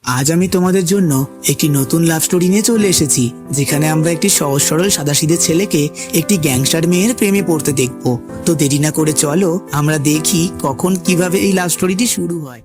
আজ আমি তোমাদের জন্য একটি নতুন লাভ স্টোরি নিয়ে চলে এসেছি, যেখানে আমরা একটি সহজ সরল সাদাসিধে ছেলেকে একটি গ্যাংস্টার মেয়ের প্রেমে পড়তে দেখব। তো দেরি না করে চলো আমরা দেখি কখন কিভাবে এই লাভ স্টোরিটি শুরু হয়।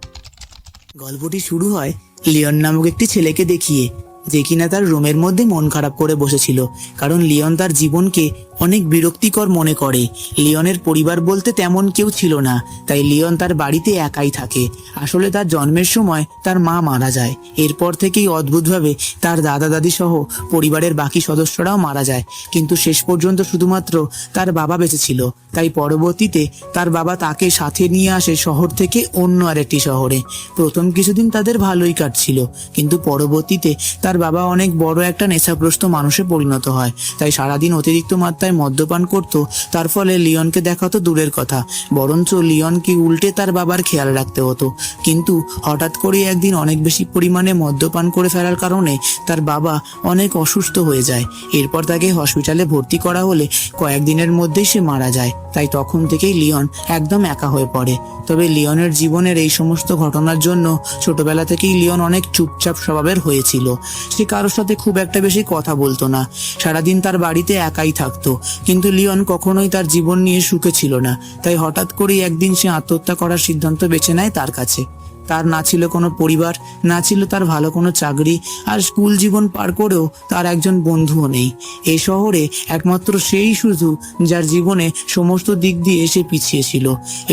গল্পটি শুরু হয় লিওন নামক একটি ছেলেকে দেখিয়ে, যে কিনা তার রুমের মধ্যে মন খারাপ করে বসেছিল, কারণ লিওন তার জীবনকে অনেক বিরক্তিকর মনে করে। লিওনের পরিবার বলতে তেমন কেউ ছিল না, তাই লিওন তার বাড়িতে একাই থাকে। আসলে তার জন্মের সময় তার মা মারা যায়। এরপর থেকেই অদ্ভুতভাবে তার দাদা দাদি সহ পরিবারের বাকি সদস্যরাও মারা যায়, কিন্তু শেষ পর্যন্ত শুধুমাত্র তার বাবা বেঁচে ছিল। তাই পরবর্তীতে তার বাবা তাকে সাথে নিয়ে আসে শহর থেকে অন্য আরেকটি শহরে। প্রথম কিছুদিন তাদের ভালোই কাটছিল, কিন্তু পরবর্তীতে তার বাবা অনেক বড় একটা নেশাগ্রস্ত মানুষে পরিণত হয়। তাই সারাদিন অতিরিক্ত মাত্রায় মদ্যপান করত। তার ফলে লিওনকে দেখা তো দূরের কথা, বরঞ্চ লিওনকে উল্টে তার বাবার খেয়াল রাখতে হতো। কিন্তু হঠাৎ করে একদিন অনেক বেশি পরিমাণে মদ্যপান করে ফেলার কারণে তার বাবা অনেক অসুস্থ হয়ে যায়। এরপর তাকে হসপিটালে ভর্তি করা হলে কয়েকদিনের মধ্যেই সে মারা যায়। তাই তখন থেকেই লিওন একদম একা হয়ে পড়ে। তবে লিওনের জীবনের এই সমস্ত ঘটনার জন্য ছোটবেলা থেকেই লিওন অনেক চুপচাপ স্বভাবের হয়েছিল। সে কারোর সাথে খুব একটা বেশি কথা বলতো না, সারাদিন তার বাড়িতে একাই থাকতো। কিন্তু লিওন কখনোই তার জীবন নিয়ে সুখে ছিল না। তাই হঠাৎ করেই একদিন সে আত্মহত্যা করার সিদ্ধান্ত বেছে নেয়। তার কাছে তার না ছিল কোনো পরিবার, না ছিল তার ভালো কোনো চাকরি, আর স্কুল জীবন পার করেও তার একজন বন্ধুও নেই। এই শহরে একমাত্র সেই শুধু, যার জীবনে সমস্ত দিক দিয়ে সে পিছিয়ে ছিল।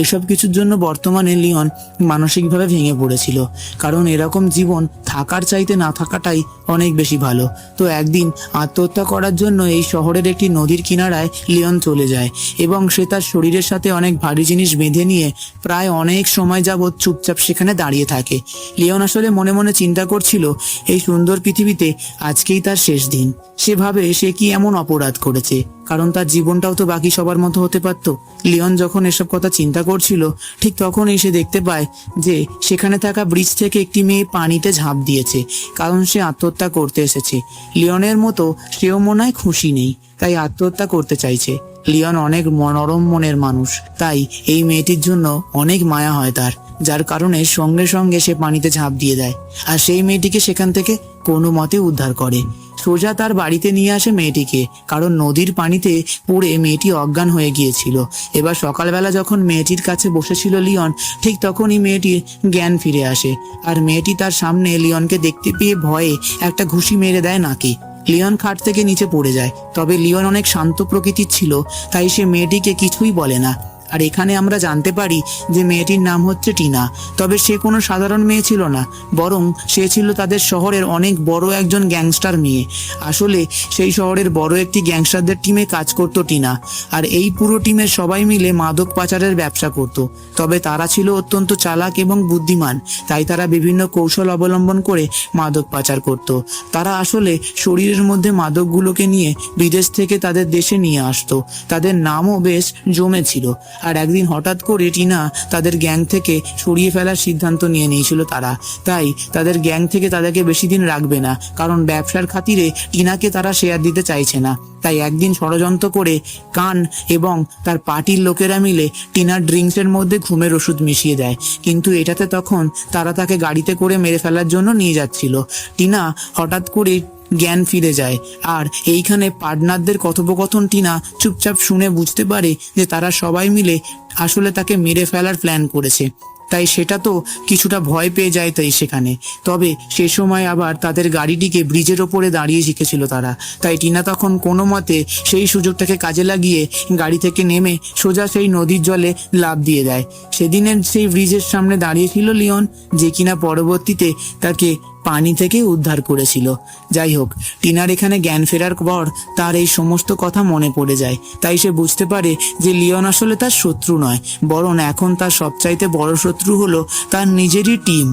এসব কিছুর জন্য বর্তমানে লিওন মানসিকভাবে ভেঙে পড়েছিল, কারণ এরকম জীবন থাকার চাইতে না থাকাটাই অনেক বেশি ভালো। তো একদিন আত্মহত্যা করার জন্য এই শহরের একটি নদীর কিনারায় লিওন চলে যায়, এবং সে তার শরীরের সাথে অনেক ভারী জিনিস বেঁধে নিয়ে প্রায় অনেক সময় যাবৎ চুপচাপ সেখানে দাঁড়িয়ে থাকে। লিওন আসলে মনে মনে চিন্তা করছিল, এই সুন্দর পৃথিবীতে আজকেই তার শেষ দিন। সে ভাবে সে কি এমন অপরাধ করেছে, কারণ তার জীবনটাও তো বাকি সবার মতো হতে পারত। লিওন যখন এসব কথা চিন্তা করছিল, ঠিক তখনই সে দেখতে পায় যে সেখানে থাকা ব্রিজ থেকে একটি মেয়ে পানিতে ঝাঁপ দিয়েছে, কারণ সে আত্মহত্যা করতে এসেছে। লিওনের মতো সেও মনে হয় খুশি নেই, তাই আত্মহত্যা করতে চাইছে। লিওন অনেক নরম মনের মানুষ, তাই এই মেয়েটির জন্য অনেক মায়া হয় তার, যার কারণে সঙ্গে সঙ্গে সে পানিতে ঝাঁপ দিয়ে দেয়, আর সেই মেয়েটিকে সেখান থেকে কোনো মতে উদ্ধার করে। সোজা তার বাড়িতে নিয়ে আসে মেয়েটিকে, কারণ নদীর পানিতে পড়ে মেয়েটি অজ্ঞান হয়ে গিয়েছিল। এবার সকালবেলা যখন মেয়েটির কাছে বসেছিল লিওন, ঠিক তখনই মেয়েটির জ্ঞান ফিরে আসে, আর মেয়েটি তার সামনে লিওনকে দেখতে পেয়ে ভয়ে একটা ঘুষি মেরে দেয় নাকে। লিওন খাট থেকে নিচে পড়ে যায়। তবে লিওন অনেক শান্ত প্রকৃতির ছিল, তাই সে মেয়েটিকে কিছুই বলে না। আর এখানে আমরা জানতে পারি যে মেয়েটির নাম হচ্ছে টিনা। তবে সে কোনো সাধারণ মেয়ে ছিল না, বরং সে ছিল তাদের শহরের অনেক বড় একজন গ্যাংস্টার মেয়ে। আসলে সেই শহরের বড় একটি গ্যাংস্টারদের টিমে কাজ করত টিনা, আর এই পুরো টিমের সবাই মিলে মাদক পাচারের ব্যবসা করত। তবে তারা ছিল অত্যন্ত চালাক এবং বুদ্ধিমান, তাই তারা বিভিন্ন কৌশল অবলম্বন করে মাদক পাচার করত। তারা আসলে শরীরের মধ্যে মাদকগুলোকে নিয়ে বিদেশ থেকে তাদের দেশে নিয়ে আসতো। তাদের নামও বেশ জমেছিল। আর একদিন হঠাৎ করে টিনা তাদের গ্যাং থেকে সরিয়ে ফেলার সিদ্ধান্ত নিয়ে নিয়েছিল তারা। তাই তাদের গ্যাং থেকে তাদেরকে বেশি দিন রাখবে না, কারণ ব্যবসার খাতিরে টিনাকে তারা শেয়ার দিতে চাইছে না। তাই একদিন ষড়যন্ত্র করে কান এবং তার পার্টির লোকেরা মিলে টিনার ড্রিঙ্কসের মধ্যে ঘুমের ওষুধ মিশিয়ে দেয়। কিন্তু এটাতে তখন তারা তাকে গাড়িতে করে মেরে ফেলার জন্য নিয়ে যাচ্ছিল। টিনা হঠাৎ করে জ্ঞান ফিরে যায়, আর এইখানে পার্টনারদের কথোপকথন টিনা চুপচাপ শুনে বুঝতে পারে যে তারা সবাই মিলে আসলে তাকে মেরে ফেলার প্ল্যান করেছে। তাই সেটা তো কিছুটা ভয় পেয়ে যায় তাই সেখানে। তবে সে সময় আবার তাদের গাড়িটিকে ব্রিজের ওপরে দাঁড়িয়ে শিখেছিল তারা। তাই টিনা তখন কোনো মতে সেই সুযোগটাকে কাজে লাগিয়ে গাড়ি থেকে নেমে সোজা সেই নদীর জলে লাফ দিয়ে দেয়। সেদিনের সেই ব্রিজের সামনে দাঁড়িয়েছিল লিওন, যে কিনা পরবর্তীতে তাকে পানি থেকে উদ্ধার করেছিল। যাই হোক, টিনার এখানে জ্ঞান ফেরার পর তার এই সমস্ত কথা মনে পড়ে যায়। তাই সে বুঝতে পারে যে লিওন আসলে তার শত্রু নয়, বরং এখন তার সবচাইতে বড় শত্রু হলো তার নিজেরই টিম।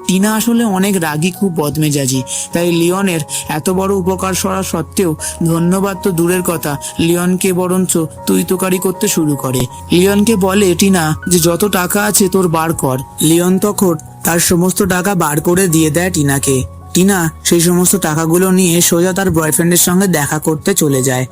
টিনা আসলে অনেক রাগী, খুব বদমেজাজি। তাই লিওনের এত বড় উপকার করা সত্ত্বেও ধন্যবাদ তো দূরের কথা, লিওনকে বরঞ্চ তুই তোকারি করতে শুরু করে। লিওনকে বলে টিনা যে যত টাকা আছে তোর বার কর। লিওন তখন তার সমস্ত টাকা বার করে দিয়ে দেয় টিনাকে। টিনা সেই সমস্ত টাকাগুলো নিয়ে সোজা তার বয়ফ্রেন্ডের সঙ্গে দেখা করতে চলে যায়।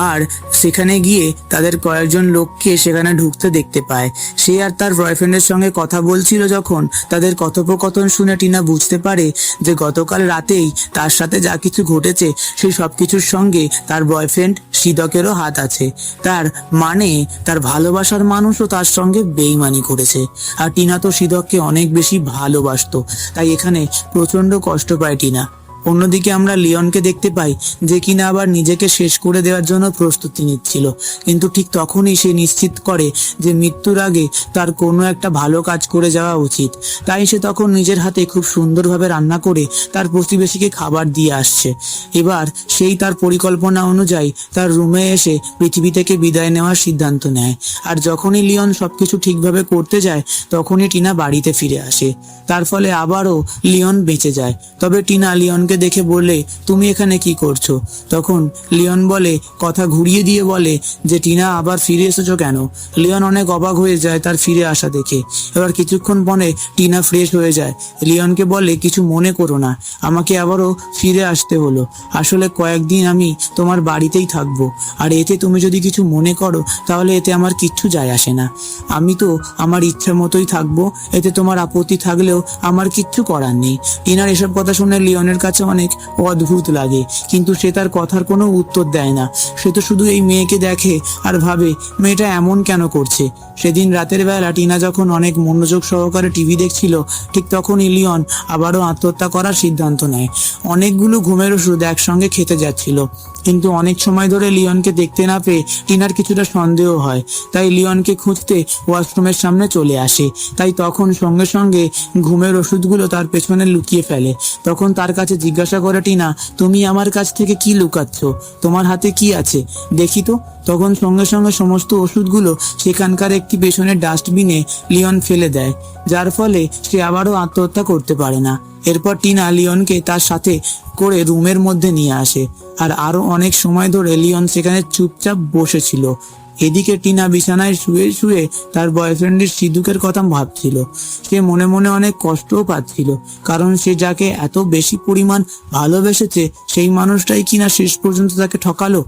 আর সেখানে গিয়ে তাদের কয়েকজন লোককে সেখানে ঢুকতে দেখতে পায়। সে আর তার বয়ফ্রেন্ডের সঙ্গে কথা বলছিল যখন তাদের কথোপকথন শুনে টিনা বুঝতে পারে যে গতকাল রাতেই তার সাথে যা কিছু ঘটেছে সেই সব কিছুর সঙ্গে তার বয়ফ্রেন্ড সিদকেরও হাত আছে। তার মানে তার ভালোবাসার মানুষও তার সঙ্গে বেইমানি করেছে। আর টিনা তো সিদককে অনেক বেশি ভালোবাসতো, তাই এখানে প্রচন্ড কষ্ট পায় টিনা। অন্যদিকে আমরা লিওনকে দেখতে পাই যে কিনা আবার নিজেকে শেষ করে দেওয়ার জন্য প্রস্তুতি নিচ্ছিল, কিন্তু ঠিক তখনই সে নিশ্চিত করে যে মৃত্যুর আগে তার কোনো একটা ভালো কাজ করে যাওয়া উচিত। তাই সে তখন নিজের হাতে খুব সুন্দরভাবে রান্না করে তার প্রতিবেশীকে খাবার দিয়ে আসছে। এবার সেই তার পরিকল্পনা অনুযায়ী তার রুমে এসে পৃথিবী থেকে বিদায় নেওয়ার সিদ্ধান্ত নেয়। আর যখনই লিওন সবকিছু ঠিকভাবে করতে যায় তখনই টিনা বাড়িতে ফিরে আসে। তার ফলে আবারও লিওন বেঁচে যায়। তবে টিনা লিওনকে দেখে বলে, তুমি এখানে কি করছো? তখন লিওন বলে, কথা ঘুরিয়ে দিয়ে বলে যে টিনা আবার ফিরে এসেছো কেন? লিওন অনেক অবাক হয়ে যায় তার ফিরে আসা দেখে। এবার কিছুক্ষণ পরে টিনা ফ্রেশ হয়ে যায়, লিওনকে বলে, কিছু মনে করো না, আমাকে আবারও ফিরে আসতে হলো। আসলে কয়েকদিন আমি তোমার বাড়িতেই থাকবো, আর এতে তুমি যদি কিছু মনে করো তাহলে এতে আমার কিচ্ছু যায় আসে না। আমি তো আমার ইচ্ছা মতোই থাকবো, এতে তোমার আপত্তি থাকলেও আমার কিচ্ছু করার নেই। টিনার এসব কথা শুনে লিওনের কাছে অনেক অদ্ভুত লাগে, কিন্তু সে তার কথার কোনো উত্তর দেয় না। সে তো শুধু এই মেয়েকে দেখে আর ভাবে মেয়েটা এমন কেন করছে। সেদিন রাতের বেলা টিনা যখন অনেক মনোযোগ সহকারে টিভি দেখছিল, ঠিক তখনই লিওন আবারও আত্মহত্যা করার সিদ্ধান্ত নেয়। অনেকগুলো ঘুমের ওষুধ একসঙ্গে খেতে যাচ্ছিল, কিন্তু অনেক সময় ধরে লিওনকে দেখতে না পেয়ে টিনার কিছুটা সন্দেহ হয়। তাই লিওনকে খুঁজতে ওয়াশরুমের সামনে চলে আসে। তাই তখন সঙ্গে সঙ্গে ঘুমের ওষুধগুলো তার পেছনে লুকিয়ে ফেলে। তখন তার কাছে জিজ্ঞাসা করে টিনা, তুমি আমার কাছ থেকে কি লুকাচ্ছ? তোমার হাতে কি আছে দেখি তো। তখন সঙ্গে সঙ্গে সমস্ত ওষুধগুলো সেখানকার একটি পেছনের ডাস্টবিনে লিওন ফেলে দেয়, যার ফলে সে আবারও আত্মহত্যা করতে পারে না। এরপর টিনা লিওনকে তার সাথে করে রুমের মধ্যে নিয়ে আসে, আর আরো অনেক সময় ধরে লিওন সেখানে চুপচাপ বসেছিল। এদিকে টিনা বিছানায় শুয়ে শুয়ে তার বয়ফ্রেন্ডের সিদুকের কথা ভাবছিল। সে মনে মনে অনেক কষ্টও পাচ্ছিল, কারণ সে যাকে এত বেশি পরিমাণ ভালোবেসেছে সেই মানুষটাই কিনা শেষ পর্যন্ত তাকে ঠকালো।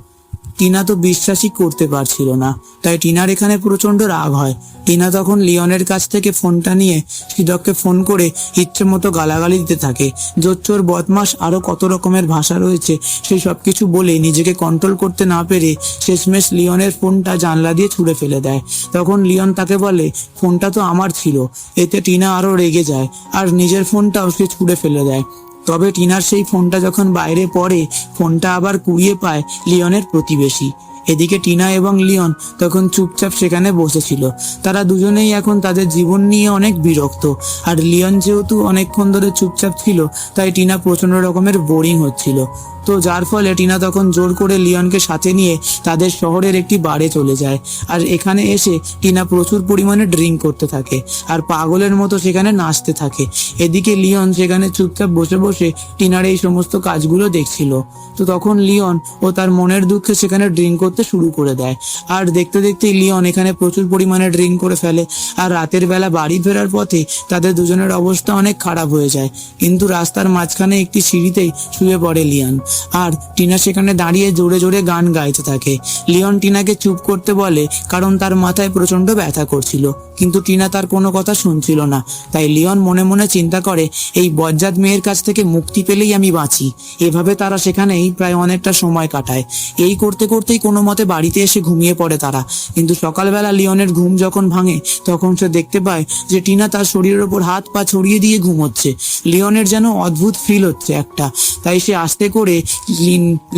টিনা তো বিশ্বাসই করতে পারছিল না, তাই টিনার এখানে প্রচন্ড রাগ হয়। টিনা তখন লিওনের কাছ থেকে ফোনটা নিয়ে সিদককে ফোন করে ইচ্ছে মতো গালাগালি দিতে থাকে। জোচ্চোর, বদমাস, আরো কত রকমের ভাষা রয়েছে সেই সবকিছু বলে নিজেকে কন্ট্রোল করতে না পেরে শেষমেশ লিওনের ফোনটা জানলা দিয়ে ছুঁড়ে ফেলে দেয়। তখন লিওন তাকে বলে, ফোনটা তো আমার ছিল। এতে টিনা আরো রেগে যায় আর নিজের ফোনটাও সে ছুঁড়ে ফেলে দেয়। তবে টিনার সেই ফোনটা যখন বাইরে পড়ে, ফোনটা আবার কুড়িয়ে পায় লিওনের প্রতিবেশী। এদিকে টিনা এবং লিওন তখন চুপচাপ সেখানে বসেছিল। তারা দুজনেই এখন তাদের জীবন নিয়ে অনেক বিরক্ত। আর লিওন যেহেতু অনেকক্ষণ ধরে চুপচাপ ছিল, তাই টিনা প্রচন্ড রকমের বোরিং হচ্ছিল। তো যার ফলে টিনা তখন জোর করে লিওনকে সাথে নিয়ে তাদের শহরের একটি বারে চলে যায়। আর এখানে এসে টিনা প্রচুর পরিমাণে ড্রিঙ্ক করতে থাকে আর পাগলের মতো সেখানে নাচতে থাকে। এদিকে লিওন সেখানে চুপচাপ বসে বসে টিনার এই সমস্ত কাজগুলো দেখছিল। তো তখন লিওন ও তার মনের দুঃখে সেখানে ড্রিঙ্ক করতে শুরু করে দেয়। আর দেখতে দেখতেই লিওন এখানে প্রচুর পরিমাণে ড্রিঙ্ক করে ফেলে। আর রাতের বেলা বাড়ি ফেরার পথে তাদের দুজনের অবস্থা অনেক খারাপ হয়ে যায়। কিন্তু রাস্তার মাঝখানে একটি সিঁড়িতেই শুয়ে পড়ে লিওন, আর টিনা সেখানে দাঁড়িয়ে জোরে জোরে গান গাইতে থাকে। লিওন টিনাকে চুপ করতে বলে, কারণ তার মাথায় প্রচন্ড ব্যথা করছিল, কিন্তু টিনা তার কোনো কথা শুনছিল না। তাই লিওন মনে মনে চিন্তা করে, এই বজ্জাত মেয়ের কাছ থেকে মুক্তি পেলেই আমি বাঁচি। এভাবে তারা সেখানেই প্রায় অনেকটা সময় কাটায়। এই করতে করতেই কোনো মতে বাড়িতে এসে ঘুমিয়ে পড়ে তারা। কিন্তু সকালবেলা লিওনের ঘুম যখন ভাঙে তখন সে দেখতে পায় যে টিনা তার শরীরের ওপর হাত পা ছড়িয়ে দিয়ে ঘুমোচ্ছে। লিওনের যেন অদ্ভুত ফিল হচ্ছে একটা, তাই সে আস্তে করে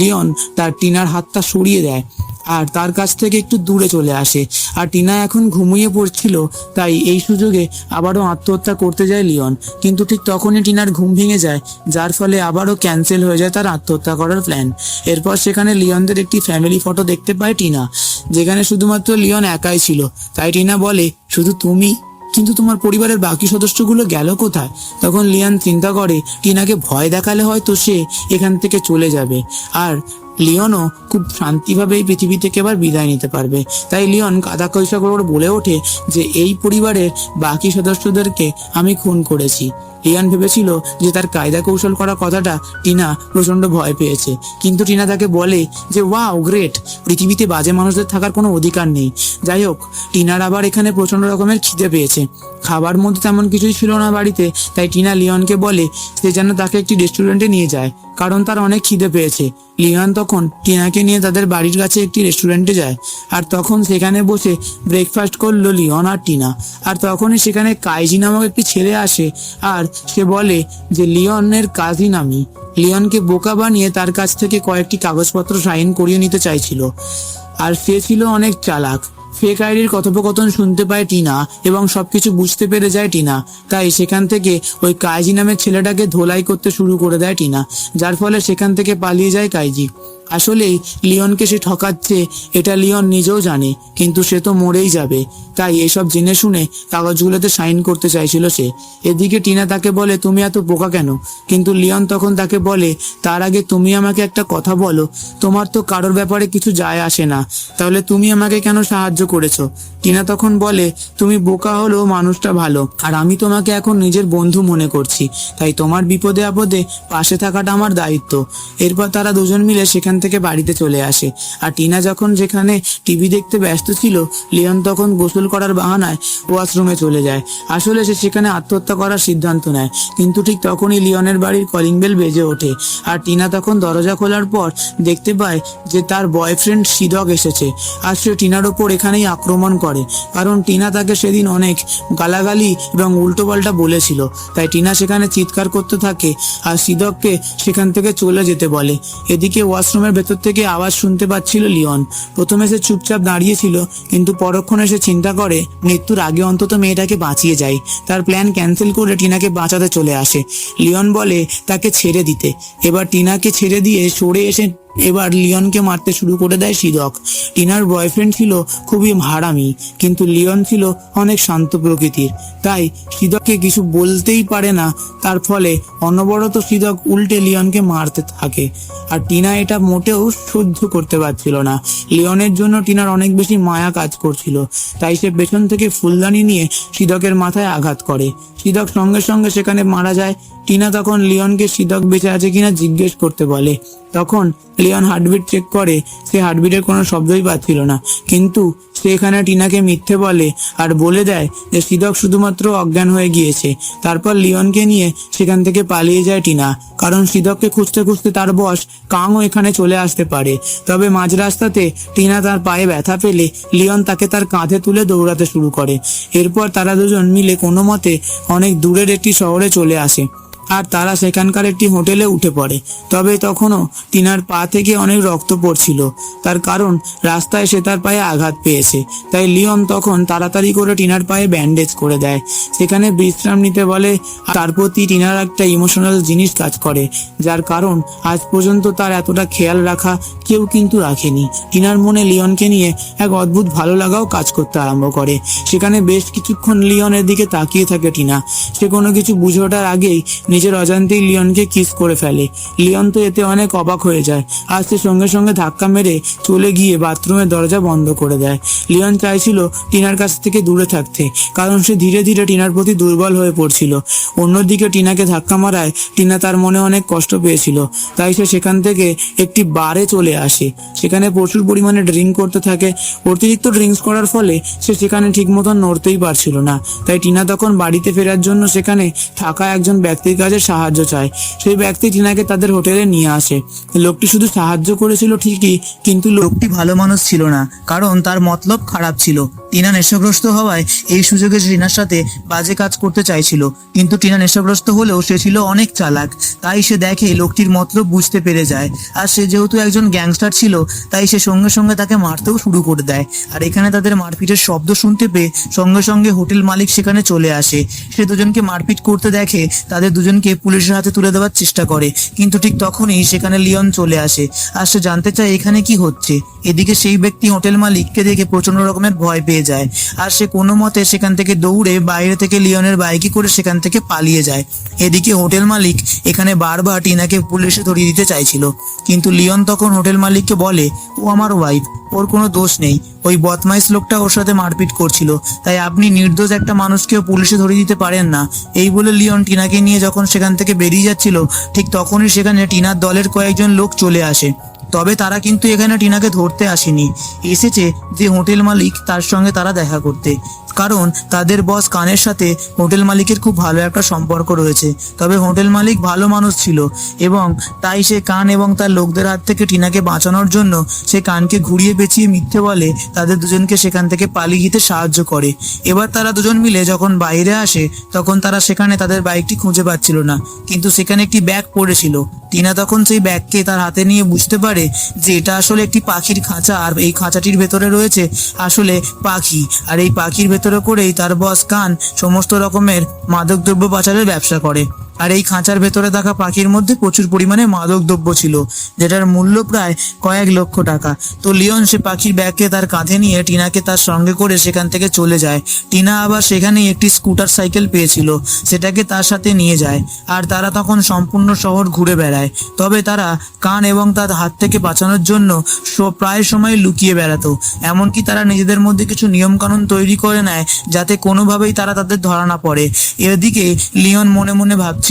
লিওন তার টিনার হাতটা সরিয়ে দেয় আর তার কাছ থেকে একটু দূরে চলে আসে। আর টিনা এখন ঘুমিয়ে পড়ছিল, তাই এই সুযোগে আবারও আত্মহত্যা করতে যায় লিওন। কিন্তু ঠিক তখনই টিনার ঘুম ভেঙে যায়, যার ফলে আবারও ক্যান্সেল হয়ে যায় তার আত্মহত্যা করার প্ল্যান। এরপর সেখানে লিওনদের একটি ফ্যামিলি ফটো দেখতে পায় টিনা, যেখানে শুধুমাত্র লিওন একাই ছিল। তাই টিনা বলে, শুধু তুমি? কিন্তু তোমার পরিবারের বাকি সদস্যগুলো গেল কোথায়? তখন লিওন চিন্তা করে, টিনাকে ভয় দেখালে হয়তো সে এখান থেকে চলে যাবে, আর লিওনও খুব শান্তিভাবে এই পৃথিবী থেকে এবার বিদায় নিতে পারবে। তাই লিওন কাদা কইসা করে বলে ওঠে যে এই পরিবারের বাকি সদস্যদেরকে আমি খুন করেছি, লিওন ভেবেছিল যে তার কায়দা কৌশল করা কথাটা টিনা প্রচন্ড ভয় পেয়েছে, কিন্তু টিনা তাকে বলে যে ওয়াও গ্রেট, পৃথিবীতে বাজে মানুষদের থাকার কোনো অধিকার নেই। যাই হোক, টিনার আবার এখানে প্রচন্ড রকমের খিদে পেয়েছে। খাবার মধ্যে তেমন কিছুই ছিল না বাড়িতে, তাই টিনা লিওনকে বলে সে যেন তাকে একটি রেস্টুরেন্টে নিয়ে যায়, কারণ তার অনেক খিদে পেয়েছে। লিওন তখন টিনাকে নিয়ে তাদের বাড়ির কাছে একটি রেস্টুরেন্টে যায়, আর তখন সেখানে বসে ব্রেকফাস্ট করলো লিওন আর টিনা। আর তখনই সেখানে কাইজি নামক একটি ছেলে আসে, আর সে বলে যে লিওনের কাজিন আমি। লিওনকে বোকা বানিয়ে তার কাছ থেকে কয়েকটি কাগজপত্র সাইন করিয়ে নিতে চাইছিল, আর সে ছিল অনেক চালাক। ফেক আইডির কথোপকথন শুনতে পায় টিনা এবং সবকিছু বুঝতে পেরে যায় টিনা, তাই সেখান থেকে ওই কাইজি নামের ছেলেটাকে ধোলাই করতে শুরু করে দেয় টিনা, যার ফলে সেখান থেকে পালিয়ে যায় কাইজি। আসলেই লিওনকে সে ঠকাচ্ছে এটা লিওন নিজেও জানে, কিন্তু সে তো মরেই যাবে, তাই এসব জেনে শুনে কাগজগুলোতে সাইন করতে চাইছিল সে। এদিকে টিনা তাকে বলে তুমি এত বোকা কেন, কিন্তু লিওন তখন তাকে বলে তার আগে তুমি আমাকে একটা কথা বলো, তোমার তো কারোর ব্যাপারে কিছু যায় আসে না, তাহলে তুমি আমাকে কেন সাহায্য করেছো? টিনা তখন বলে তুমি বোকা হলেও মানুষটা ভালো, আর আমি তোমাকে এখন নিজের বন্ধু মনে করছি, তাই তোমার বিপদে আপদে পাশে থাকাটা আমার দায়িত্ব। এরপর তারা দুজন মিলে সেখান থেকে বাড়িতে চলে আসে, আর টিনা যখন যেখানে টিভি দেখতে ব্যস্ত ছিল, লিওন তখন গোসল করার বাহানায় ওয়াশরুমে চলে যায়। আসলে সে সেখানে আত্মহত্যা করার সিদ্ধান্ত নেয়, কিন্তু ঠিক তখনই লিওনের বাড়ির কলিং বেল বেজে ওঠে, আর টিনা তখন দরজা খোলার পর দেখতে পায় যে তার বয়ফ্রেন্ড সিদক এসেছে, আর সে টিনার ওপর এখানেই আক্রমণ করে, কারণ টিনা তাকে সেদিন অনেক গালাগালি এবং উল্টোপাল্টা বলেছিল। তাই টিনা সেখানে চিৎকার করতে থাকে আর সিদককে সেখান থেকে চলে যেতে বলে। এদিকে ওয়াশরুমের ভেতর থেকে আওয়াজ শুনতে পাচ্ছিল লিওন। প্রথমে সে চুপচাপ দাঁড়িয়েছিল, কিন্তু পরক্ষণে সে চিন্তা করে মৃত্যুর আগে অন্তত মেয়েটাকে বাঁচিয়ে যায়। তার প্ল্যান ক্যান্সেল করে টিনাকে বাঁচাতে চলে আসে। লিওন বলে তাকে ছেড়ে দিতে। এবার টিনাকে ছেড়ে দিয়ে সরে এসে এবার লিওনকে মারতে শুরু করে দেয় সিদক। টিনার বয়ফ্রেন্ড ছিল খুবই হারামি, কিন্তু লিওন ছিল অনেক শান্ত প্রকৃতির, তাই সিদককে কিছু বলতেই পারে না। তার ফলে অনবরত সিদক উল্টে লিওনকে মারতে থাকে, আর টিনা এটা মোটেও সহ্য করতে পারছিল না। লিওনের জন্য টিনার অনেক বেশি মায়া কাজ করছিল, তাই সে পেছন থেকে ফুলদানি নিয়ে সিদকের মাথায় আঘাত করে। সিদক সঙ্গে সঙ্গে সেখানে মারা যায়। টিনা তখন লিওনকে সিদক বেঁচে আছে কিনা জিজ্ঞেস করতে বলে। তখন লিওন হার্টবিট চেক করে, সে হার্টবিটের কোনো শব্দই পাচ্ছিল না, কিন্তু সে এখানে টিনাকে মিথ্যে বলে আর বলে দেয় যে সিদক শুধুমাত্র অজ্ঞান হয়ে গিয়েছে। তারপর লিওনকে নিয়ে সেখান থেকে পালিয়ে যায় টিনা, কারণ সিদককে খুঁজতে খুঁজতে তার বস কাংও এখানে চলে আসতে পারে। তবে মাঝ রাস্তাতে টিনা তার পায়ে ব্যথা পেলে লিওন তাকে তার কাঁধে তুলে দৌড়াতে শুরু করে। এরপর তারা দুজন মিলে কোনো মতে অনেক দূরের একটি শহরে চলে আসে, আর তারা সেখানকার একটি হোটেলে উঠে পড়ে। তবে তখনও টিনার পা থেকে অনেক রক্ত পড়ছিল, তার কারণ রাস্তায় সে তার পায়ে আঘাত পেয়েছে। তাই লিওন তখন তাড়াতাড়ি করে টিনার পায়ে ব্যান্ডেজ করে দেয়, সেখানে বিশ্রাম নিতে বলে। তার প্রতি টিনার একটা ইমোশনাল জিনিস কাজ করে, যার কারণ আজ পর্যন্ত তার এতটা খেয়াল রাখা কেউ কিন্তু রাখেনি। টিনার মনে লিওনকে নিয়ে এক অদ্ভুত ভালো লাগাও কাজ করতে আরম্ভ করে। সেখানে বেশ কিছুক্ষণ লিওনের দিকে তাকিয়ে থাকে টিনা। সে কোনো কিছু বুঝে ওঠার আগেই নিজের অজান্তেই লিওনকে কিস করে ফেলে। লিওন তো এতে অনেক অবাক হয়ে যায়, আর সে সঙ্গে সঙ্গে ধাক্কা মেরে চলে গিয়ে বাথরুমের দরজা বন্ধ করে দেয়। লিওন চাইছিল টিনার কাছ থেকে দূরে থাকতে, কারণ সে ধীরে ধীরে টিনার প্রতি দুর্বল হয়ে পড়ছিল। অন্যদিকে টিনাকে ধাক্কা মারায় টিনা তার মনে অনেক কষ্ট পেয়েছিল, তাই সে সেখান থেকে একটি বারে চলে আসে। সেখানে প্রচুর পরিমাণে ড্রিঙ্ক করতে থাকে। অতিরিক্ত ড্রিঙ্কস করার ফলে সে সেখানে ঠিক মতন নড়তেই পারছিল না। তাই টিনা তখন বাড়িতে ফেরার জন্য সেখানে থাকা একজন ব্যক্তির কাছে সাহায্য চায়। সেই ব্যক্তি টিনাকে তাদের হোটেলে নিয়ে আসে। লোকটি শুধু সাহায্য করেছিল ঠিকই, কিন্তু লোকটি ভালো মানুষ ছিল না, কারণ তার মতলব খারাপ ছিল। টিনা নেশাগ্রস্ত হওয়ায় এই সুযোগে টিনার সাথে বাজে কাজ করতে চাইছিল, কিন্তু টিনা নেশাগ্রস্ত হলেও সে ছিল অনেক চালাক। তাই সে দেখে লোকটির মতলব বুঝতে পেরে যায়, আর সে যেহেতু একজন গ্যাংস্টার ছিল, তাই সে সঙ্গে সঙ্গে তাকে মারতেও শুরু করে দেয়। আর এখানে তাদের মারপিটের শব্দ শুনতে পেয়ে সঙ্গে সঙ্গে হোটেল মালিক সেখানে চলে আসে। সে দুজনকে মারপিট করতে দেখে তাদের দুজনকে পুলিশের হাতে তুলে দেওয়ার চেষ্টা করে, কিন্তু ঠিক তখনই সেখানে লিওন চলে আসে, আর সে জানতে চায় এখানে কি হচ্ছে। এদিকে সেই ব্যক্তি হোটেল মালিককে দেখে প্রচন্ড রকমের ভয় পেয়ে পেয়ে যায়। আর সে কোনো মতে সেখান থেকে দৌড়ে বাইরে থেকে লিওনের বাইকে করে সেখান থেকে পালিয়ে যায়। এদিকে হোটেল মালিক এখানে বারবার টিনাকে পুলিশে ধরিয়ে দিতে চাইছিল, কিন্তু লিওন তখন হোটেল মালিককে বলে ও আমার ওয়াইফ, ওর কোনো দোষ নেই, ওই বদমাইশ লোকটা ওর সাথে মারপিট করছিল, তাই আপনি নির্দোষ একটা মানুষকেও পুলিশে ধরিয়ে দিতে পারেন না। এই বলে লিওন টিনাকে নিয়ে যখন সেখান থেকে বেরিয়ে যাচ্ছিল, ঠিক তখনই সেখানে টিনার দলের কয়েকজন লোক চলে আসে। তবে তারা কিন্তু এখানে টিনাকে ধরতে আসেনি, এসেছে যে হোটেল মালিক তার সঙ্গে তারা দেখা করতে। কারণ তাদের বস কানের সাথে হোটেল মালিকের খুব ভালো একটা সম্পর্ক রয়েছে। তবে হোটেল মালিক ভালো মানুষ ছিল এবং তাই সে কান এবং তার লোকদের হাত থেকে টিনাকে বাঁচানোর জন্য সে কানকে ঘুরিয়ে পেঁচিয়ে মিথ্যে বলে তাদের দুজনকে সেখান থেকে পালিয়ে যেতে সাহায্য করে। এবার তারা দুজন মিলে যখন বাইরে আসে তখন তারা সেখানে তাদের বাইকটি খুঁজে পাচ্ছিল না, কিন্তু সেখানে একটি ব্যাগ পড়েছিল। টিনা তখন সেই ব্যাগকে তার হাতে নিয়ে বুঝতে পারে যে এটা আসলে একটি পাখির খাঁচা, আর এই খাঁচাটির ভেতরে রয়েছে আসলে পাখি। আর এই পাখির ভেতরে করেই তার বস কান সমস্ত রকমের মাদকদ্রব্য পাচারের ব্যবসা করে। আর এই খাঁচার ভেতরে থাকা পাখির মধ্যে প্রচুর পরিমাণে মাদক দ্রব্য ছিল, যেটার মূল্য প্রায় কয়েক লক্ষ টাকা। তো লিওন সে পাখির ব্যাগকে তার কাঁধে নিয়ে টিনাকে তার সঙ্গে করে সেখান থেকে চলে যায়। টিনা আবার সেখানে একটি স্কুটার সাইকেল পেয়েছিল, সেটাকে তার সাথে নিয়ে যায়। আর তারা তখন সম্পূর্ণ শহর ঘুরে বেড়ায়। তবে তারা কান এবং তার হাত থেকে বাঁচানোর জন্য প্রায় সময় লুকিয়ে বেড়াতো। এমনকি তারা নিজেদের মধ্যে কিছু নিয়ম কানুন তৈরি করে নেয় যাতে কোনোভাবেই তারা তাদের ধরা না পড়ে। এদিকে লিওন মনে মনে ভাবছিল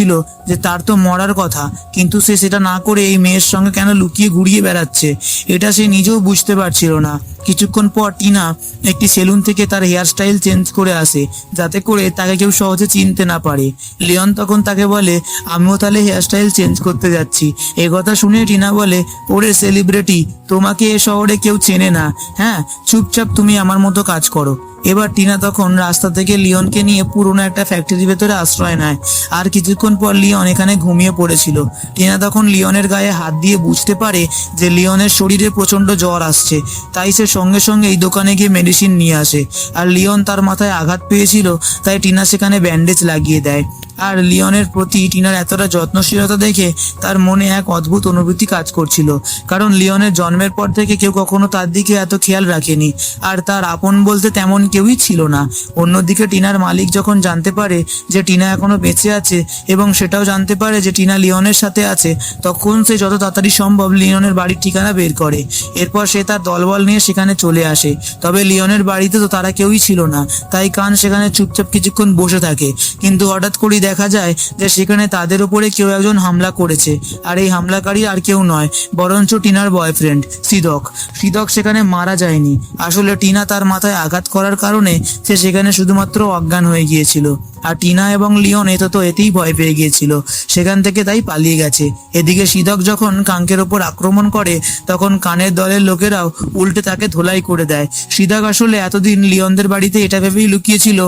যে তার তো মরার কথা, কিন্তু সে সেটা না করে এই মেয়ের সঙ্গে কেন লুকিয়ে ঘুরিয়ে বেড়াচ্ছে, এটা সে নিজেও বুঝতে পারছিল না। কিছুক্ষণ পর টিনা একটি সেলুন থেকে তার হেয়ার স্টাইল চেঞ্জ করে আসে, যাতে করে তাকে কেউ সহজে চিনতে না পারে। লিওন তখন তাকে বলে আমিও তাহলে হেয়ার স্টাইল চেঞ্জ করতে যাচ্ছি। এ কথা শুনে টিনা বলে ওরে সেলিব্রিটি, তোমাকে এ শহরে কেউ চেনে না, হ্যাঁ চুপচাপ তুমি আমার মতো কাজ করো। এবার টিনা তখন রাস্তা থেকে লিওনকে নিয়ে পুরোনো একটা ফ্যাক্টরির ভেতরে আশ্রয় নেয়। আর কিছুক্ষণ পর লিওন এখানে ঘুমিয়ে পড়েছিল। টিনা তখন লিওনের গায়ে হাত দিয়ে বুঝতে পারে যে লিওনের শরীরে প্রচন্ড জ্বর আসছে, তাই সে সঙ্গে সঙ্গে এই দোকানে গিয়ে মেডিসিন নিয়ে আসে। আর লিওন তার মাথায় আঘাত পেয়েছিল, তাই টিনা সেখানে ব্যান্ডেজ লাগিয়ে দেয়। আর লিওনের প্রতি টিনার এতটা যত্নশীলতা দেখে তার মনে এক অদ্ভুত অনুভূতি কাজ করছিল, কারণ লিওনের জন্মের পর থেকে কেউ কখনো তার দিকে এত খেয়াল রাখেনি, আর তার আপন বলতে তেমন কেউই ছিল না। অন্যদিকে টিনার মালিক যখন জানতে পারে যে টিনা এখনো বেঁচে আছে এবং সেটাও জানতে পারে যে টিনা লিওনের সাথে আছে, তখন সে যত তাড়াতাড়ি সম্ভব লিওনের বাড়ির ঠিকানা বের করে। এরপর সে তার দলবল নিয়ে সেখানে চলে আসে। তবে লিওনের বাড়িতে তো তারা কেউই ছিল না, তাই কান সেখানে চুপচাপ কিছুক্ষণ বসে থাকে। কিন্তু হঠাৎ করেই দেখা যায় যে সেখানে তাদের উপরে কেউ একজন হামলা করেছে। আর এই হামলাকারী আর কেউ নয়, বরঞ্চ টিনার বয়ফ্রেন্ড সিদক। সিদক সেখানে মারা যায়নি, আসলে টিনা তার মাথায় আঘাত করার কারণে সে সেখানে শুধুমাত্র অজ্ঞান হয়ে গিয়েছিল। আর টিনা এবং লিওন এতেই ভয় পেয়ে গিয়েছিল, সেখান থেকে তাই পালিয়ে গেছে। এদিকে সিদক যখন কাঙ্কের ওপর আক্রমণ করে তখন কানের দলের লোকেরাও উল্টে তাকে ধোলাই করে দেয়। সিদক আসলে এতদিন লিওনদের বাড়িতে এটা ভেবেই লুকিয়েছিল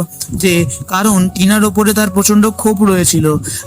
যে কারণ টিনার ওপরে তার প্রচন্ড ক্ষোভ রয়েছিল,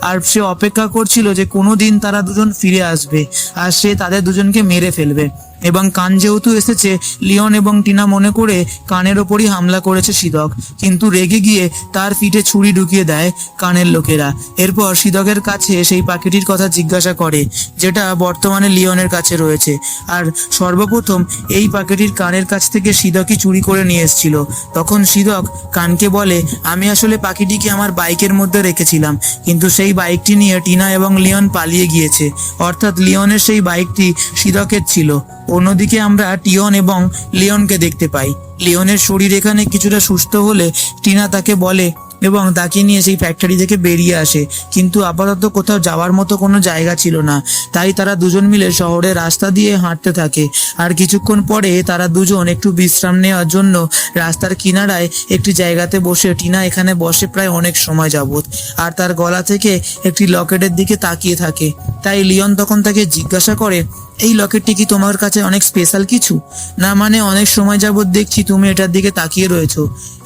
আর সে অপেক্ষা করছিল যে কোনোদিন তারা দুজন ফিরে আসবে আর সে তাদের দুজনকে মেরে ফেলবে। এবং কান যেহেতু এসেছে, লিওন এবং টিনা মনে করে কানের ওপরই হামলা করেছে সিদক, কিন্তু রেগে গিয়ে তার পিঠে ছুরি ঢুকিয়ে দেয় কানের লোকেরা। এরপর সিদকের কাছে সেই পাখিটির কথা জিজ্ঞাসা করে, যেটা বর্তমানে লিওনের কাছে রয়েছে। আর সর্বপ্রথম এই পাখিটির কানের কাছ থেকে সিদকই চুরি করে নিয়ে এসেছিল। তখন সিদক কানকে বলে আমি আসলে পাখিটিকে আমার বাইকের মধ্যে রেখেছিলাম, কিন্তু সেই বাইকটি নিয়ে টিনা এবং লিওন পালিয়ে গিয়েছে, অর্থাৎ লিওনের সেই বাইকটি সিদকের ছিল। অন্যদিকে আমরা টিয়ন এবং লিওনকে দেখতে পাই। লিওনের শরীর এখানে কিছুটা সুস্থ হলে টিনা তাকে বলে এবং তাকে নিয়ে সেই ফ্যাক্টরি থেকে বেরিয়ে আসে, কিন্তু আপাতত কোথাও যাওয়ার মতো কোনো জায়গা ছিল না, তাই তারা দুজন মিলে শহরের রাস্তা দিয়ে হাঁটতে থাকে। আর কিছুক্ষণ পরে তারা দুজন একটু বিশ্রাম নেওয়ার জন্য রাস্তার কিনারায় একটি জায়গাতে বসে টিনা এখানে বসে প্রায় অনেক সময় যাবত, আর তার গলা থেকে একটি লকেটের দিকে তাকিয়ে থাকে। তাই লিওন তখন তাকে জিজ্ঞাসা করে এই লকেটটি কি তোমার কাছে অনেক স্পেশাল কিছু? না মানে অনেক সময় যাবত দেখছি তুমি এটার দিকে তাকিয়ে রয়েছো।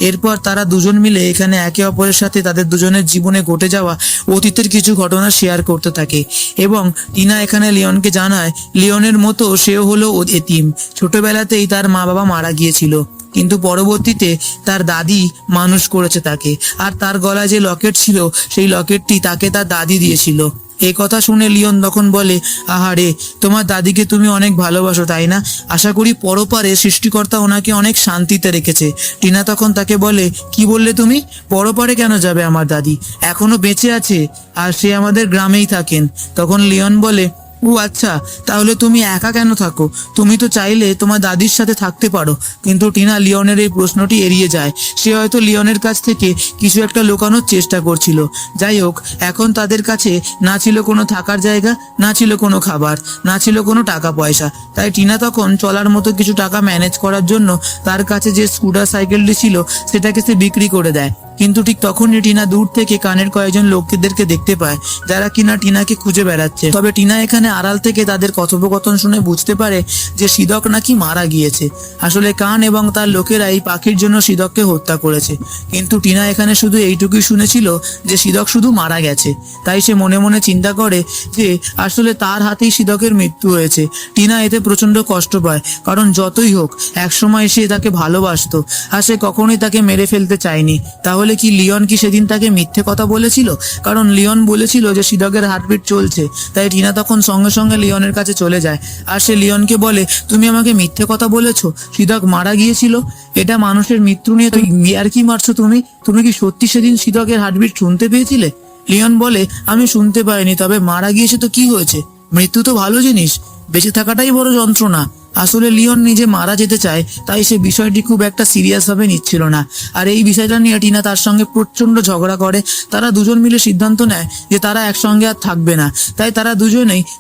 এরপর তারা দুজন মিলে এখানে একে অপরের সাথে তাদের দুজনের জীবনে ঘটে যাওয়া অতীতের কিছু ঘটনা শেয়ার করতে থাকে। এবং টিনা এখানে লিওনকে জানায় লিওনের মতো সেও হলো এতিম, ছোটবেলাতেই তার মা বাবা মারা গিয়েছিল, কিন্তু পরবর্তীতে তার দাদি মানুষ করেছে তাকে। আর তার গলায় যে লকেট ছিল সেই লকেটটি তাকে তার দাদি দিয়েছিল। এই কথা শুনে লিওন তখন বলে, আহারে, তোমার দাদিকে তুমি অনেক ভালোবাসো তাই না? আশা করি পরপারে সৃষ্টিকর্তা ওনাকে অনেক শান্তিতে রেখেছে। টিনা তখন তাকে বলে, কি বললে তুমি? পরপারে কেন যাবে? আমার দাদি এখনো বেঁচে আছে, আর সে আমাদের গ্রামেই থাকেন। তখন লিওন বলে, ও আচ্ছা, তাহলে তুমি একা কেন থাকো? তুমি তো চাইলে তোমার দাদির সাথে থাকতে পারো। কিন্তু টিনা লিওনের এই প্রশ্নটি এড়িয়ে যায়। সে হয়তো লিওনের কাছ থেকে কিছু একটা লুকানোর চেষ্টা করছিল। যাই হোক, এখন তাদের কাছে না ছিল কোনো থাকার জায়গা, না ছিল কোনো খাবার, না ছিল কোনো টাকা পয়সা। তাই টিনা তখন চলার মতো কিছু টাকা ম্যানেজ করার জন্য তার কাছে যে স্কুটার সাইকেলটি ছিল সেটাকে সে বিক্রি করে দেয়। কিন্তু ঠিক তখনই টিনা দূর থেকে কানের কয়েকজন লোকদেরকে দেখতে পায়, যারা কিনা টিনাকে খুঁজে বেড়াচ্ছে। তবে টিনা এখানে আড়াল থেকে তাদের কথোপকথন শুনে বুঝতে পারে যে সিদক নাকি মারা গিয়েছে। আসলে কান এবং তার লোকেরা এই পাখির জন্য সিদককে হত্যা করেছে। কিন্তু টিনা এখানে শুধু এইটুকুই শুনেছিল যে সিদক শুধু মারা গেছে। তাই সে মনে মনে চিন্তা করে যে আসলে তার হাতেই সিদকের মৃত্যু হয়েছে। টিনা এতে প্রচন্ড কষ্ট পায়, কারণ যতই হোক একসময় সে তাকে ভালোবাসতো, আর সে কখনোই তাকে মেরে ফেলতে চায়নি। তাহলে কি লিওন কি সেদিন তাকে মিথ্যে কথা বলেছিল? কারণ লিওন বলেছিল যে সিদকের হার্টবিট চলছে। তাই টিনা তখন সঙ্গে সঙ্গে লিওনের কাছে চলে যায়, আর সে লিওনকে বলে, তুমি আমাকে মিথ্যে কথা বলেছো, সিদক মারা গিয়েছিল। এটা মানুষের মৃত্যু নিয়ে তুমি আর কি মারছো? তুমি কি সত্যি সেদিন সিদকের হার্টবিট শুনতে পেয়েছিলে? লিওন বলে, আমি শুনতে পাইনি, তবে মারা গিয়েছে তো কি হয়েছে? মৃত্যু তো ভালো জিনিস, বেঁচে থাকাটাই বড় যন্ত্রণা। আসলে লিওন নিজে মারা যেতে চায়, তাই সে বিষয়টি খুব একটা সিরিয়াস ভাবে নিচ্ছিল না। আর এই বিষয়টা নিয়ে টিনা তার সঙ্গে প্রচন্ড ঝগড়া করে। তারা দুজন মিলে সিদ্ধান্ত নেয় যে তারা একসঙ্গে আর থাকবে না। তাই তারা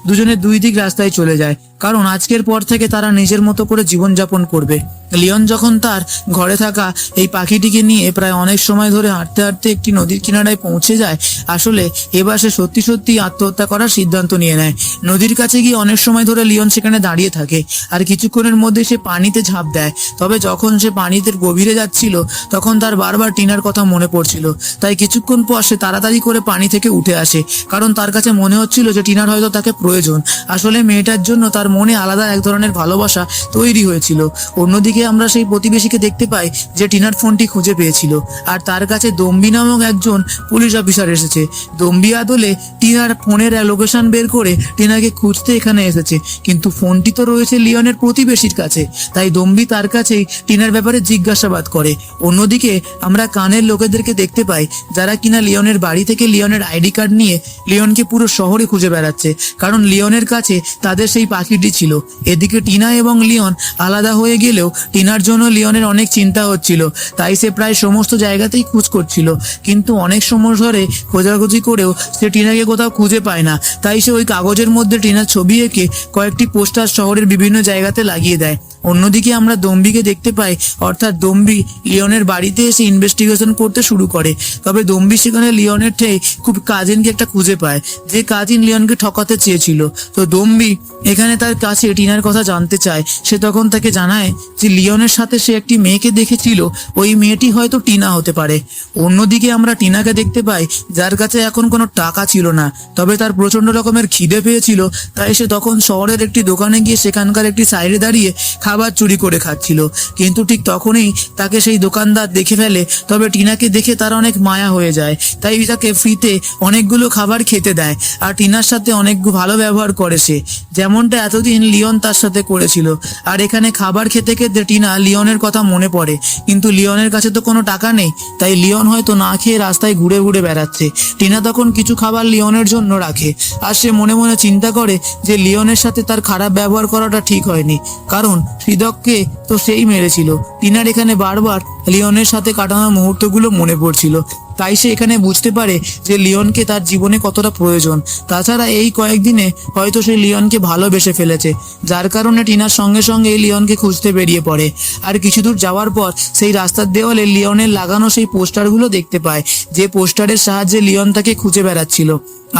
দুজনের দুই দিক রাস্তায় চলে যায়, কারণ আজকের পর থেকে তারা নিজের মতো করে জীবনযাপন করবে। লিওন যখন তার ঘরে থাকা এই পাখিটিকে নিয়ে প্রায় অনেক সময় ধরে হাঁটতে হাঁটতে একটি নদীর কিনারায় পৌঁছে যায়, আসলে এবার সে সত্যি সত্যি আত্মহত্যা করার সিদ্ধান্ত নিয়ে নেয়। নদীর কাছে গিয়ে অনেক সময় ধরে লিওন সেখানে দাঁড়িয়ে থাকে, আর কিছুক্ষণের মধ্যে সে পানিতে ঝাঁপ দেয়। তবে যখন সে পানিতে গভীরে যাচ্ছিল তখন তার বারবার টিনার কথা মনে পড়ছিল। তাই কিছুক্ষণ পর সে তাড়াতাড়ি করে পানি থেকে উঠে আসে, কারণ তার কাছে মনে হচ্ছিল যে টিনার হয়তো তাকে প্রয়োজন। আসলে মেয়েটার জন্য তার মনে আলাদা এক ধরনের ভালোবাসা তৈরি হয়েছিল। অন্যদিকে আমরা সেই প্রতিবেশীকে দেখতে পাই যে টিনার ফোনটি খুঁজে পেয়েছিল, আর তার কাছে দম্বি নামক একজন পুলিশ অফিসার এসেছে। দম্বি আদলে টিনার ফোনের লোকেশন বের করে টিনাকে খুঁজতে এখানে এসেছে, কিন্তু ফোনটি তো রয়েছে লিওনের প্রতিবেশীর কাছে। তাই দম্বি তার কাছেই টিনার ব্যাপারে জিজ্ঞাসাবাদ করে। অন্যদিকে আমরা কানের লোকেদেরকে দেখতে পাই, যারা কিনা লিওনের বাড়ি থেকে লিওনের আইডি কার্ড নিয়ে লিওনকে পুরো শহরে খুঁজে বেড়াচ্ছে, কারণ লিওনের কাছে তাদের সেই পাখিটি ছিল। এদিকে টিনা এবং লিওন আলাদা হয়ে গেলেও টিনার জন্য লিওনের অনেক চিন্তা হচ্ছিল। তাই সে প্রায় সমস্ত জায়গাতেই খোঁজ করছিল, কিন্তু অনেক সময় ধরে খোঁজাখুঁজি করেও সে টিনাকে কোথাও খুঁজে পায় না। তাই সে ওই কাগজের মধ্যে টিনার ছবি এঁকে কয়েকটি পোস্টার শহরের বিভিন্ন জায়গাতে লাগিয়ে দেয়। অন্যদিকে আমরা দম্বিকে দেখতে পাই, অর্থাৎ দম্বি লিওনের বাড়িতে এসে ইনভেস্টিগেশন করতে শুরু করে। তবে দম্বি সেখানে লিওনের ঠেই খুব কাজিনকে একটা খুঁজে পায়, যে কাজিন লিওনকে ঠকাতে চেয়েছিল। তো দম্বি এখানে তার কাছে টিনার কথা জানতে চায়। সে তখন তাকে জানায় যে লিওনের সাথে সে একটি মেয়েকে দেখেছিল, ওই মেয়েটি হয়তো টিনা হতে পারে। অন্যদিকে আমরা টিনাকে দেখতে পাই, যার কাছে এখন কোনো টাকা ছিল না, তবে তার প্রচন্ড রকমের খিদে পেয়েছিল। তাই সে তখন শহরের একটি দোকানে গিয়ে সেখানকার একটি সাইডে দাঁড়িয়ে খাবার চুরি করে খাচ্ছিল। কিন্তু ঠিক তখনই তাকে সেই দোকানদার দেখে ফেলে। তবে টিনাকে দেখে তার অনেক মায়া হয়ে যায়, তাই তাকে ফ্রিতে অনেকগুলো খাবার খেতে দেয়, আর টিনার সাথে অনেক ভালো ব্যবহার করে সে, যেমনটা এতদিন লিওন তার সাথে করেছিল। আর এখানে খাবার খেতে খেতে টিনা লিওনের কথা মনে পড়ে, কিন্তু লিওনের কাছে তো কোনো টাকা নেই। তাই লিওন হয়তো না খেয়ে রাস্তায় ঘুরে ঘুরে বেড়াচ্ছে। টিনা তখন কিছু খাবার লিওনের জন্য রাখে, আর সে মনে মনে চিন্তা করে যে লিওনের সাথে তার খারাপ ব্যবহার করাটা ঠিক হয়নি, কারণ হৃদককে তো সেই মেরেছিল। টিনার এখানে বারবার লিওনের সাথে কাটানো মুহূর্তগুলো মনে পড়ছিল। তাই সে এখানে বুঝতে পারে যে লিওনকে তার জীবনে কতটা প্রয়োজন। তাছাড়া এই কয়েকদিনে হয়তো সে লিওনকে ভালোবেসে ফেলেছে, যার কারণে টিনার সঙ্গে সঙ্গে লিওনকে খুঁজতে বেরিয়ে পড়ে। আর কিছু দূর যাওয়ার পর সেই রাস্তার দেওয়ালে লিওনের লাগানো সেই পোস্টারগুলো দেখতে পায়, যে পোস্টারের সাহায্যে লিওন তাকে খুঁজে বেড়াচ্ছিল।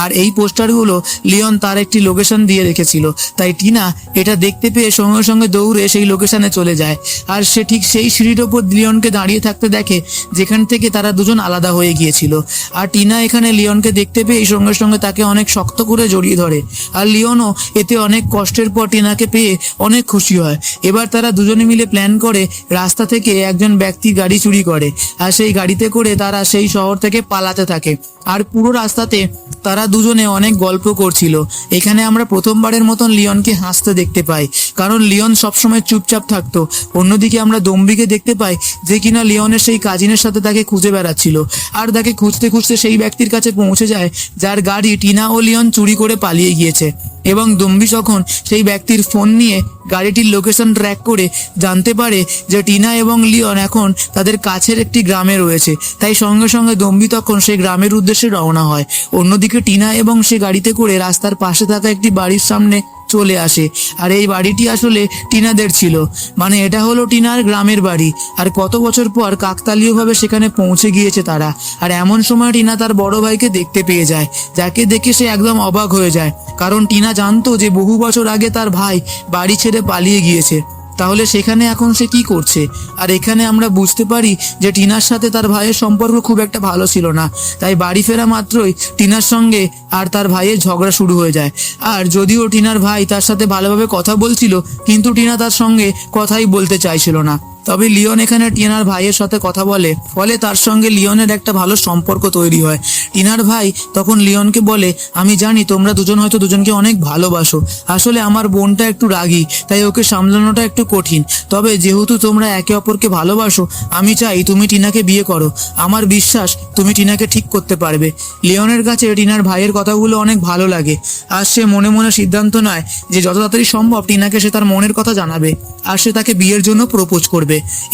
আর এই পোস্টারগুলো লিওন তার একটি লোকেশন দিয়ে রেখেছিল। তাই টিনা এটা দেখতে পেয়ে সঙ্গে সঙ্গে দৌড়ে সেই লোকেশনে চলে যায়, আর সে ঠিক সেই সিঁড়ির ওপর লিওনকে দাঁড়িয়ে থাকতে দেখে, যেখান থেকে তারা দুজন আলাদা হয়ে গিয়েছিল। আর টিনা এখানে লিওনকে দেখতে পেয়ে সঙ্গে সঙ্গে তাকে অনেক শক্ত করে জড়িয়ে ধরে, আর লিওনও এতে অনেক কষ্টের পর টিনাকে পেয়ে অনেক খুশি হয়। এবার তারা দুজনে মিলে প্ল্যান করে রাস্তা থেকে একজন ব্যক্তির গাড়ি চুরি করে, আর সেই গাড়িতে করে তারা সেই শহর থেকে পালাতে থাকে। আর পুরো রাস্তাতে তারা তারা দুজনে অনেক গল্প করছিল। এখানে আমরা প্রথমবারের মতন লিওনকে হাসতে দেখতে পাই, কারণ লিওন সবসময় চুপচাপ থাকতো। অন্যদিকে আমরা দম্বিকে দেখতে পাই, যে কিনা লিওনের সেই কাজিনের সাথে তাকে খুঁজে বেড়াচ্ছিল, আর তাকে খুঁজতে খুঁজতে সেই ব্যক্তির কাছে পৌঁছে যায় যার গাড়ি টিনা ও লিওন চুরি করে পালিয়ে গিয়েছে। এবং দম্বি যখন সেই ব্যক্তির ফোন নিয়ে গাড়িটির লোকেশন ট্র্যাক করে জানতে পারে যে টিনা এবং লিওন এখন তাদের কাছের একটি গ্রামে রয়েছে, তাই সঙ্গে সঙ্গে দম্বি তখন সেই গ্রামের উদ্দেশ্যে রওনা হয়। অন্যদিকে টিনা এবং সে গাড়িতে করে রাস্তার পাশে থাকা একটি বাড়ির সামনে চলে আসে, আর এই বাড়িটি আসলে টিনাদের ছিল। মানে এটা হলো টিনার গ্রামের বাড়ি। আর কত বছর পর কাকতালীয়ভাবে সেখানে পৌঁছে গিয়েছে তারা। আর এমন সময় টিনা তার বড় ভাইকে দেখতে পেয়ে যায়, যাকে দেখে সে একদম অবাক হয়ে যায়, কারণ টিনা জানতো যে বহু বছর আগে তার ভাই বাড়ি ছেড়ে পালিয়ে গিয়েছে। তাহলে সেখানে এখন সে কি করছে? আর এখানে আমরা বুঝতে পারি যে টিনার সাথে তার ভাইয়ের সম্পর্ক খুব একটা ভালো ছিল না, তাই বাড়ি ফেরা মাত্রই টিনার সঙ্গে আর তার ভাইয়ের ঝগড়া শুরু হয়ে যায়। আর যদিও টিনার ভাই তার সাথে ভালোভাবে কথা বলছিল, কিন্তু টিনা তার সঙ্গে কথাই বলতে চাইছিল না। তবে লিওন এখানে টিনার ভাইয়ের সাথে কথা বলে, ফলে তার সঙ্গে লিওনের একটা ভালো সম্পর্ক তৈরি হয়। টিনার ভাই তখন লিওনকে বলে, আমি জানি তোমরা দুজন হয়তো দুজনকে অনেক ভালোবাসো, আসলে আমার বোনটা একটু রাগী, তাই ওকে সামলানোটা একটু কঠিন। তবে যেহেতু তোমরা একে অপরকে ভালোবাসো, আমি চাই তুমি টিনাকে বিয়ে করো। আমার বিশ্বাস তুমি টিনাকে ঠিক করতে পারবে। লিওনের কাছে টিনার ভাইয়ের কথাগুলো অনেক ভালো লাগে, আর সে মনে মনে সিদ্ধান্ত নেয় যে যত তাড়াতাড়ি সম্ভব টিনাকে সে তার মনের কথা জানাবে, আর সে তাকে বিয়ের জন্য প্রপোজ করবে।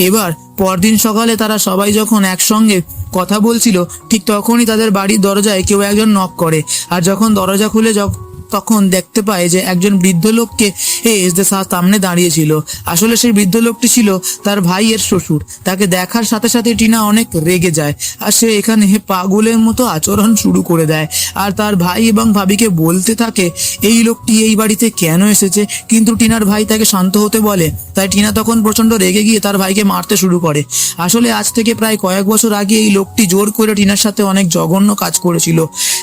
এবার পরদিন সকালে তারা সবাই যখন একসঙ্গে কথা বলছিল, ঠিক তখনই তাদের বাড়ির দরজায় কেউ একজন নক করে। আর যখন দরজা খুলে তখন দেখতে পায় যে একজন বৃদ্ধ লোককে সামনে দাঁড়িয়েছিল। আসলে সেই বৃদ্ধ লোকটি ছিল তার ভাইয়ের শ্বশুর। তাকে দেখার সাথে সাথে টিনা অনেক রেগে যায়, আর সে এখানে পাগলের মতো আচরণ শুরু করে দেয়। আর তার ভাই এবং ভাবিকে বলতে থাকে এই লোকটি এই বাড়িতে কেন এসেছে, কিন্তু টিনার ভাই তাকে শান্ত হতে বলে। তাই টিনা তখন প্রচন্ড রেগে গিয়ে তার ভাইকে মারতে শুরু করে। আসলে আজ থেকে প্রায় কয়েক বছর আগে এই লোকটি জোর করে টিনার সাথে অনেক জঘন্য কাজ করেছিল,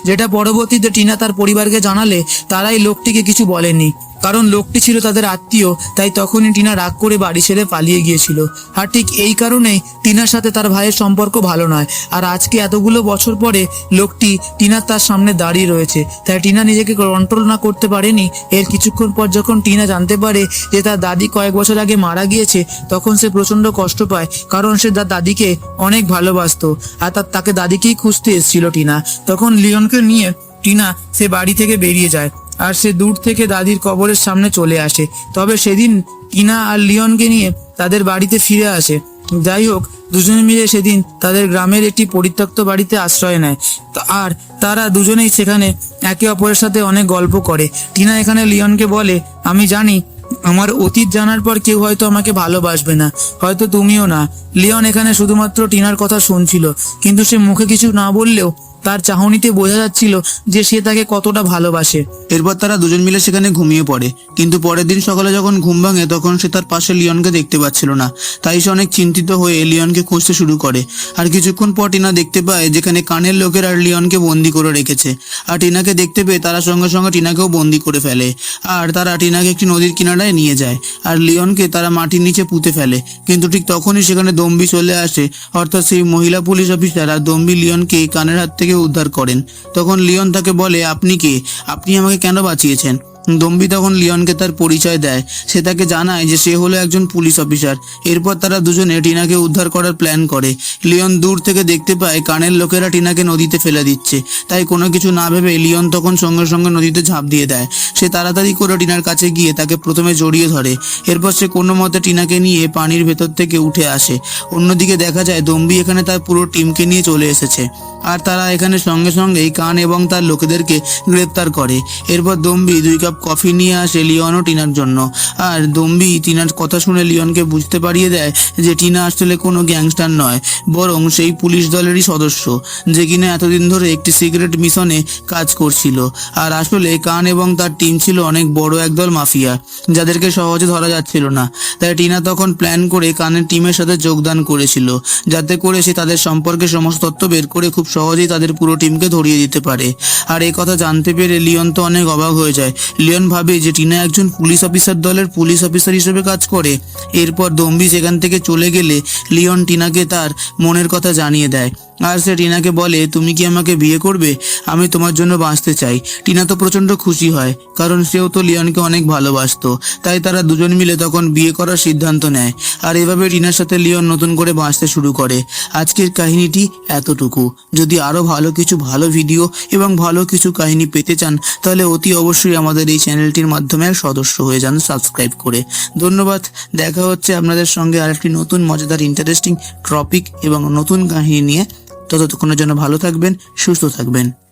যেটা পরবর্তীতে টিনা তার পরিবারকে জানালে তারাই লোকটিকে কিছু বলেনি, কারণ লোকটি ছিল তাদের আত্মীয়। তাই তখনই টিনা রাগ করে বাড়ি ছেড়ে পালিয়ে গিয়েছিল। আর ঠিক এই কারণেই টিনার সাথে তার ভাইয়ের সম্পর্ক ভালো নয়। আর আজকে এতগুলো বছর পরে লোকটি টিনার তার সামনে দাঁড়িয়ে রয়েছে, তাই টিনা নিজেকে কন্ট্রোল না করতে পারেনি। এর কিছুক্ষণ পর যখন টিনা জানতে পারে যে তার দাদি কয়েক বছর আগে মারা গিয়েছে, তখন সে প্রচন্ড কষ্ট পায়, কারণ সে তার দাদিকে অনেক ভালোবাসতো, আর তাকে দাদিকেই খুঁজতে এসেছিল টিনা। তখন লিওনকে নিয়ে টিনা সে বাড়ি থেকে বেরিয়ে যায়, আর সে দূর থেকে দাদির কবরের সামনে চলে আসে। তবে সেদিন টিনা আর লিওনকে নিয়ে তাদের বাড়িতে ফিরে আসে। যাই হোক, দুজনে মিলে সেদিন তাদের গ্রামের একটি পরিত্যক্ত বাড়িতে আশ্রয় নেয়, আর তারা দুজনেই সেখানে একে অপরের সাথে অনেক গল্প করে। টিনা এখানে লিওনকে বলে, আমি জানি আমার অতীত জানার পর কেউ হয়তো আমাকে ভালোবাসবে না, হয়তো তুমিও না। লিওন এখানে শুধুমাত্র টিনার কথা শুনছিল, কিন্তু সে মুখে কিছু না বললেও তার চাহনিতে বোঝা যাচ্ছিল যে সে তাকে কতটা ভালোবাসে। এরপর তারা দুজন মিলে সেখানে ঘুমিয়ে পড়ে, কিন্তু পরের দিন সকালে যখন ঘুম ভাঙে তখন সে তার পাশে লিওনকে দেখতে পাচ্ছিল না। তাই সে অনেক চিন্তিত হয়ে লিওনকে খুঁজতে শুরু করে। আর কিছুক্ষণ পর টিনা দেখতে পায় যেখানে কানের লোকেরা লিওনকে বন্দি করে রেখেছে। আর টিনাকে দেখতে পেয়ে তারা সঙ্গে সঙ্গে টিনাকেও বন্দি করে ফেলে। আর তারা টিনাকে একটি নদীর কিনারায় নিয়ে যায়, আর লিওনকে তারা মাটির নিচে পুঁতে ফেলে। কিন্তু ঠিক তখনই সেখানে দম্বি চলে আসে, অর্থাৎ সেই মহিলা পুলিশ অফিসার। আর দম্বি লিওনকে কানের হাত থেকে উদ্ধার করেন। তখন লিওন তাকে বলে, আপনি কে? আপনি আমাকে কেন বাঁচিয়েছেন? দম্বি তখন লিওনকে তার পরিচয় দেয়। সে তাকে জানায় যে সে হলো একজন পুলিশ অফিসার। এরপর তারা দুজনে টিনাকে উদ্ধার করার প্ল্যান করে। লিওন দূর থেকে দেখতে পায় কানের লোকেরা টিনাকে নদীতে ফেলে দিচ্ছে, তাই কোনো কিছু না ভেবে লিওন তখন সঙ্গে সঙ্গে নদীতে ঝাঁপ দিয়ে দেয়। সে তাড়াতাড়ি করে টিনার কাছে গিয়ে তাকে প্রথমে জড়িয়ে ধরে। এরপর সে কোনো মতে টিনাকে নিয়ে পানির ভেতর থেকে উঠে আসে। অন্যদিকে দেখা যায় দম্বি এখানে তার পুরো টিমকে নিয়ে চলে এসেছে, আর তারা এখানে সঙ্গে সঙ্গেই কান এবং তার লোকেদেরকে গ্রেপ্তার করে। এরপর দম্বি 2 কাপ কফি নিয়ে আসে লিওন ও টিনার জন্য। আর দম্বি টিনার কথা শুনে লিওনকে বুঝতে পারিয়ে দেয় যে টিনা আসলে কোনো গ্যাংস্টার নয়, বরং সেই পুলিশ দলেরই সদস্য, যে কিনা এতদিন ধরে একটি সিক্রেট মিশনে কাজ করছিল। আর আসলে কান এবং তার টিম ছিল অনেক বড় একদল মাফিয়া, যাদেরকে সহজে ধরা যাচ্ছিল না। তাই টিনা তখন প্ল্যান করে কানের টিমের সাথে যোগদান করেছিল, যাতে করে সে তাদের সম্পর্কে সমস্ত তথ্য বের করে খুব সহজেই তাদের পুরো টিমকে ধরিয়ে দিতে পারে। আর এই কথা জানতে পেরে লিওন তো অনেক অবাক হয়ে যায়। লিওন ভাবে যে টিনা একজন পুলিশ অফিসার দলের পুলিশ অফিসার হিসেবে কাজ করে। এরপর দম্বি সেখান থেকে চলে গেলে লিওন টিনাকে তার মনের কথা জানিয়ে দেয়। আর সে টিনাকে বলে, তুমি কি আমাকে বিয়ে করবে? আমি তোমার জন্য বাঁচতে চাই। টিনা তো প্রচন্ড খুশি হয়, কারণ সেও তো লিওনকে অনেক ভালোবাসতো। তাই তারা দুজন মিলে তখন বিয়ে করার সিদ্ধান্ত নেয়। আর এভাবে টিনার সাথে লিওন নতুন করে বাঁচতে শুরু করে। আজকের কাহিনীটি এতটুকু। যদি আরো ভালো কিছু ভালো ভিডিও এবং ভালো কিছু কাহিনী পেতে চান, তাহলে অতি অবশ্যই আমাদের এই চ্যানেলটির মাধ্যমে সদস্য হয়ে যান সাবস্ক্রাইব করে। ধন্যবাদ। দেখা হচ্ছে আপনাদের সঙ্গে আরেকটি নতুন মজাদার ইন্টারেস্টিং টপিক এবং নতুন কাহিনী নিয়ে। ততক্ষণের জন্য ভালো থাকবেন, সুস্থ থাকবেন।